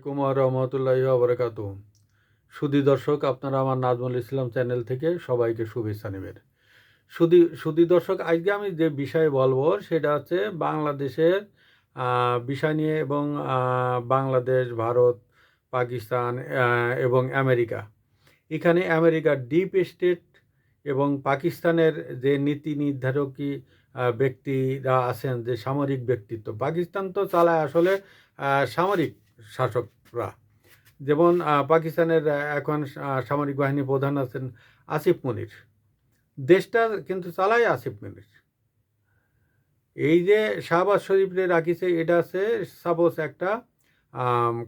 কুমার রহমতুল্লাহি ওয়া সুধী দর্শক, আপনারা আমার নাজমুল ইসলাম চ্যানেল থেকে সবাইকে শুভেচ্ছা নেবেন। সুধী দর্শক, আজকে আমি যে বিষয়ে বলবো সেটা হচ্ছে বাংলাদেশের বিষয় নিয়ে, এবং বাংলাদেশ, ভারত, পাকিস্তান এবং আমেরিকা। এখানে আমেরিকার ডিপ স্টেট এবং পাকিস্তানের যে নীতি নির্ধারকী ব্যক্তিরা আছেন, যে সামরিক ব্যক্তিত্ব, পাকিস্তান তো চালায় আসলে সামরিক শাসকরা। যেমন পাকিস্তানের এখন সামরিক বাহিনী প্রধান আছেন আসিফ মনির। দেশটা কিন্তু চালায় আসিফ মনির। এই যে শাহবাজ শরীফরে রাখিছে, এটা আছে সাপোজ একটা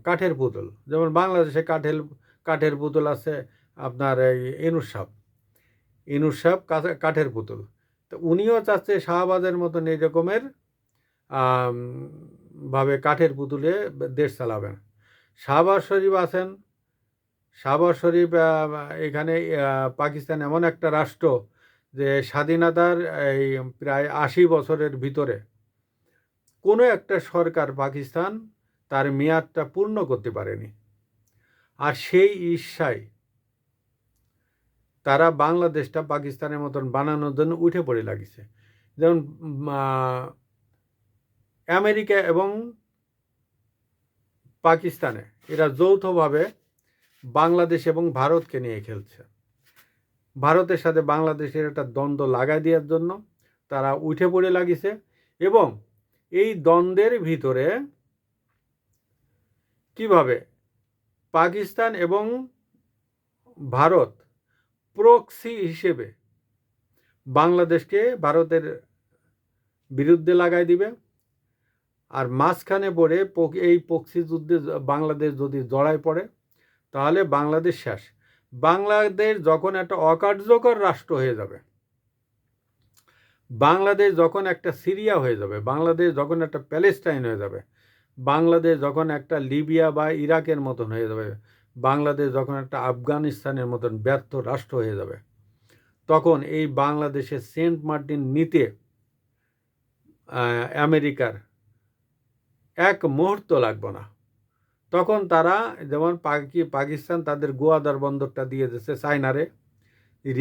কাঠের পুতুল। যেমন বাংলাদেশে কাঠের পুতুল আছে আপনার এই ইনুস সাহেব কাঠের পুতুল। তো উনিও চাচ্ছে শাহবাজের মতন এই রকমের ভাবে কাঠের পুতুলে দেশ চালাবেন। শাহবাজ শরীফ আছেন। শাহবাজ শরীফ এখানে পাকিস্তান এমন একটা রাষ্ট্র যে স্বাধীনতার এই প্রায় ৮০ বছরের ভিতরে কোনো একটা সরকার পাকিস্তান তার মেয়াদটা পূর্ণ করতে পারেনি। আর সেই ঈর্ষায় তারা বাংলাদেশটা পাকিস্তানের মতন বানানোর জন্য উঠে পড়ে লাগিছে। যেমন আমেরিকা এবং পাকিস্তানে এরা যৌথভাবে বাংলাদেশ এবং ভারতকে নিয়ে খেলছে। ভারতের সাথে বাংলাদেশের একটা দ্বন্দ্ব লাগাই দেওয়ার জন্য তারা উঠে পড়ে লাগিছে, এবং এই দ্বন্দ্বের ভিতরে কিভাবে পাকিস্তান এবং ভারত প্রক্সি হিসেবে বাংলাদেশকে ভারতের বিরুদ্ধে লাগাই দিবে, আর মাঝখানে পড়ে এই প্রক্সি যুদ্ধে বাংলাদেশ যদি জড়ায় পড়ে তাহলে বাংলাদেশ শেষ। বাংলাদেশ যখন একটা অকার্যকর রাষ্ট্র হয়ে যাবে, বাংলাদেশ যখন একটা সিরিয়া হয়ে যাবে, বাংলাদেশ যখন একটা প্যালেস্টাইন হয়ে যাবে, বাংলাদেশ যখন একটা লিবিয়া বা ইরাকের মতন হয়ে যাবে, বাংলাদেশ যখন একটা আফগানিস্তানের মতন ব্যর্থ রাষ্ট্র হয়ে যাবে, তখন এই বাংলাদেশের সেন্ট মার্টিন নিতে আমেরিকার এক মুহূর্ত লাগবে না। তখন তারা, যেমন পাকিস্তান তাদের গোয়াদার বন্দরটা দিয়ে দিচ্ছে চায়নারে,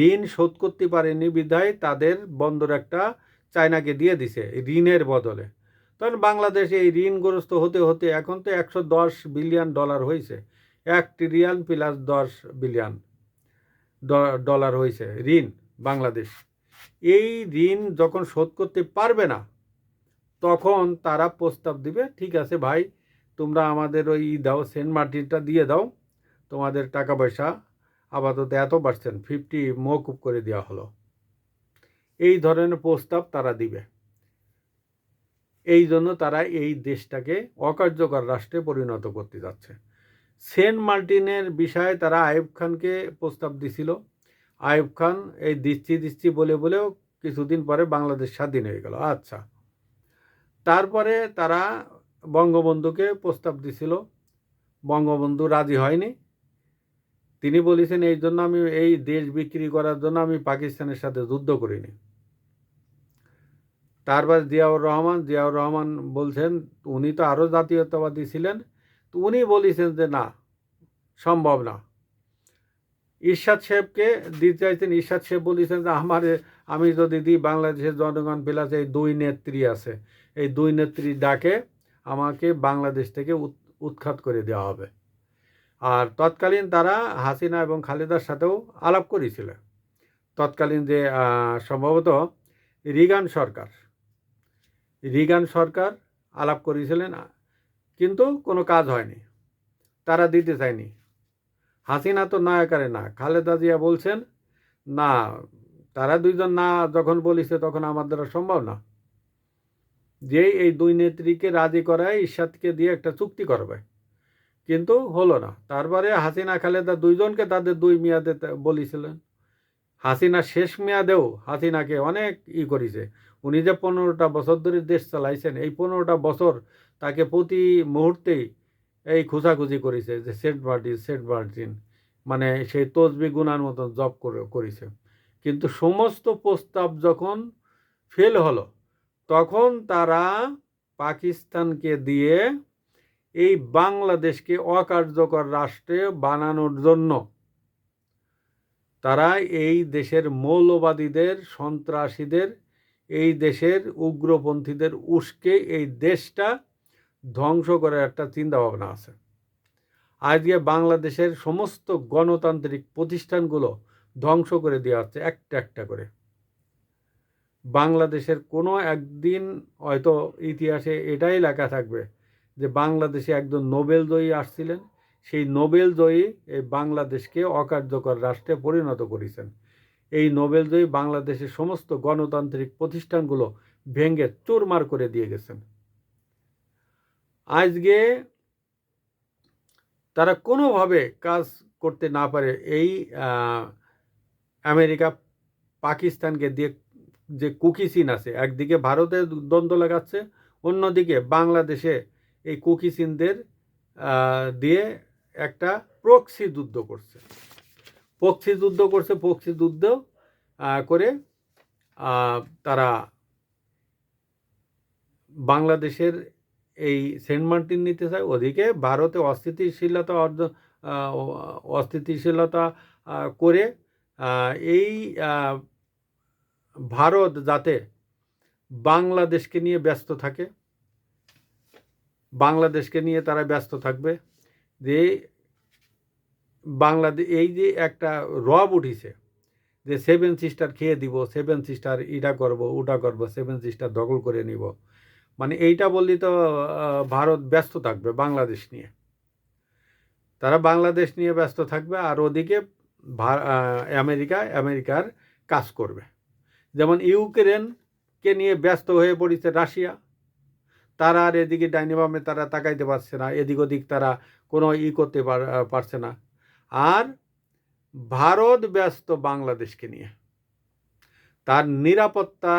ঋণ শোধ করতে পারেনি বিধায় তাদের বন্দর একটা চায়নাকে দিয়ে দিছে ঋণের বদলে। তখন বাংলাদেশ এই ঋণগ্রস্ত হতে হতে এখন তো $110 বিলিয়ন হয়েছে। 1 ট্রিলিয়ন প্লাস 10 বিলিয়ন ডলার হয়েছে ঋণ বাংলাদেশ। এই ঋণ যখন শোধ করতে পারবে না, তখন তারা প্রস্তাব দিবে, ঠিক আছে ভাই, তোমরা আমাদের ওই দাও, সেন্ট মার্টিনটা দিয়ে দাও, তোমাদের টাকা পয়সা আপাতত এত পার্সেন্ট 50 মওকুফ করে দেওয়া হলো। এই ধরনের প্রস্তাব তারা দিবে। এই জন্য তারা এই দেশটাকে অকার্যকর রাষ্ট্রে পরিণত করতে যাচ্ছে। সেন্ট মার্টিনের বিষয়ে তারা আইয়ুব খানকে প্রস্তাব দিছিল। আইয়ুব খান এই দিচ্ছি বলেও কিছুদিন পরে বাংলাদেশ স্বাধীন হয়ে গেল। আচ্ছা, তারপরে তারা বঙ্গবন্ধুকে প্রস্তাব দিছিল, বঙ্গবন্ধু রাজি হয়নি। তিনি বলেছেন, এই জন্য আমি এই দেশ বিক্রি করার জন্য আমি পাকিস্তানের সাথে যুদ্ধ করিনি। তারপর জিয়াউর রহমান বলছেন, উনি তো আরও জাতীয়তাবাদী ছিলেন, তো উনি বলেছেন যে না, সম্ভব না। ইরশাদ সাহেবকে দিতে চাইছেন, ইরশাদ সাহেব বলেছেন যে আমি যদি দিই, বাংলাদেশের জনগণ প্লাস এই দুই নেত্রী আছে, এই দুই নেত্রী ডাকে আমাকে বাংলাদেশ থেকে উৎখাত করে দেওয়া হবে। আর তৎকালীন তারা হাসিনা এবং খালেদার সাথেও আলাপ করেছিল। তৎকালীন যে সম্ভবত রিগান সরকার আলাপ করেছিলেন, কিন্তু কোনো কাজ হয়নি, তারা দিতে চায়নি। হাসিনা তো নায়কারে না, খালেদা জিয়া বলছেন না, তারা দুইজন না যখন বলিছে তখন আমার দ্বারা সম্ভব না যে এই দুই নেত্রীকে রাজি করায় ইরশাদকে দিয়ে একটা চুক্তি করবে, কিন্তু হলো না। তারপরে হাসিনা খালেদা দুইজনকে তাদের 2 মেয়াদে বলেছিলেন। হাসিনা শেষ মেয়াদেও হাসিনাকে অনেক করেছে। উনি যে 15টা বছর ধরে দেশ চালাইছেন, এই 15টা বছর তাকে প্রতি মুহূর্তেই এই খোঁজাখুঁজি করেছে যে সেন্ট মার্টিন, মানে সেই তসবি গুনার মতন জব করেছে। কিন্তু সমস্ত প্রস্তাব যখন ফেল হলো, তখন তারা পাকিস্তানকে দিয়ে এই বাংলাদেশকে অকার্যকর রাষ্ট্রে বানানোর জন্য তারা এই দেশের মৌলবাদীদের, সন্ত্রাসীদের, এই দেশের উগ্রপন্থীদের উস্কে এই দেশটা ধ্বংস করার একটা চিন্তাভাবনা আছে। আজকে বাংলাদেশের সমস্ত গণতান্ত্রিক প্রতিষ্ঠানগুলো ধ্বংস করে দেওয়া হচ্ছে একটা একটা করে। বাংলাদেশের কোনো একদিন হয়তো ইতিহাসে এটাই লেখা থাকবে যে বাংলাদেশে একজন নোবেলজয়ী আসছিলেন, সেই নোবেলজয়ী এই বাংলাদেশকে অকার্যকর রাষ্ট্রে পরিণত করেছেন। এই নোবেলজয়ী বাংলাদেশের সমস্ত গণতান্ত্রিক প্রতিষ্ঠানগুলো ভেঙে চুরমার করে দিয়ে গেছেন। আজকে তারা কোনোভাবে কাজ করতে না পারে এই আমেরিকা পাকিস্তানকে দিয়ে যে কুকি চীন আছে, একদিকে ভারতে দ্বন্দ্ব লাগাচ্ছে, অন্যদিকে বাংলাদেশে এই কুকি চীনদের দিয়ে একটা প্রক্সি যুদ্ধ করছে। প্রক্সি যুদ্ধ করে তারা বাংলাদেশের এই সেন্ট মার্টিন নিতে চায়, ওদিকে ভারতে অস্থিতিশীলতা করে এই ভারত যাতে বাংলাদেশকে নিয়ে ব্যস্ত থাকে, বাংলাদেশকে নিয়ে তারা ব্যস্ত থাকবে যে বাংলাদেশ এই যে একটা রব উঠিছে যে 7 সিস্টার খেয়ে দিব, 7 সিস্টার ইটা করব ওটা করব, 7 সিস্টার দখল করে নিব, মানে এইটা বললেই তো ভারত ব্যস্ত থাকবে বাংলাদেশ নিয়ে। তারা বাংলাদেশ নিয়ে ব্যস্ত থাকবে আর ওদিকে আমেরিকার কাজ করবে। যেমন ইউক্রেনকে নিয়ে ব্যস্ত হয়ে পড়েছে রাশিয়া, তারা আর এদিকে ডাইনে বামে তারা তাকাইতে পারছে না, এদিক ওদিক তারা কোনো করতে পারছে না। আর ভারত ব্যস্ত বাংলাদেশকে নিয়ে, তার নিরাপত্তা,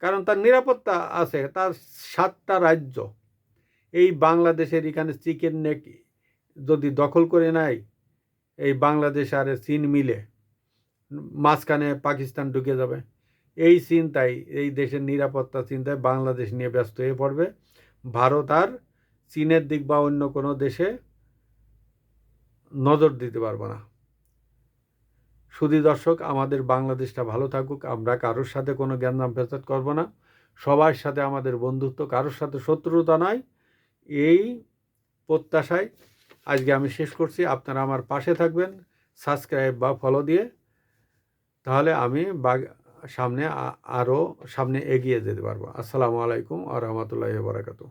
কারণ তার নিরাপত্তা আছে, তার 7টা রাজ্য এই বাংলাদেশের এখানে চিকেন নেক যদি দখল করে নেয়, এই বাংলাদেশ আর চীন মিলে মাঝখানে পাকিস্তান ঢুকে যাবে। এই চিন্তায়, এই দেশের নিরাপত্তা চিন্তায় বাংলাদেশ নিয়ে ব্যস্ত হয়ে পড়বে। ভারত আর চীনের দিক বা অন্য কোনো দেশে নজর দিতে পারবো না। শুধু দর্শক, আমাদের বাংলাদেশটা ভালো থাকুক, আমরা কারোর সাথে কোনো জ্ঞানদাম ফেসাদ করবো না, সবার সাথে আমাদের বন্ধুত্ব, কারোর সাথে শত্রুতা নয়, এই প্রত্যাশায় আজকে আমি শেষ করছি। আপনারা আমার পাশে থাকবেন সাবস্ক্রাইব বা ফলো দিয়ে, তাহলে আমি সামনে আরও সামনে এগিয়ে যেতে পারবো। আসসালামু আলাইকুম ওয়া রাহমাতুল্লাহি ওয়া বারাকাতুহু।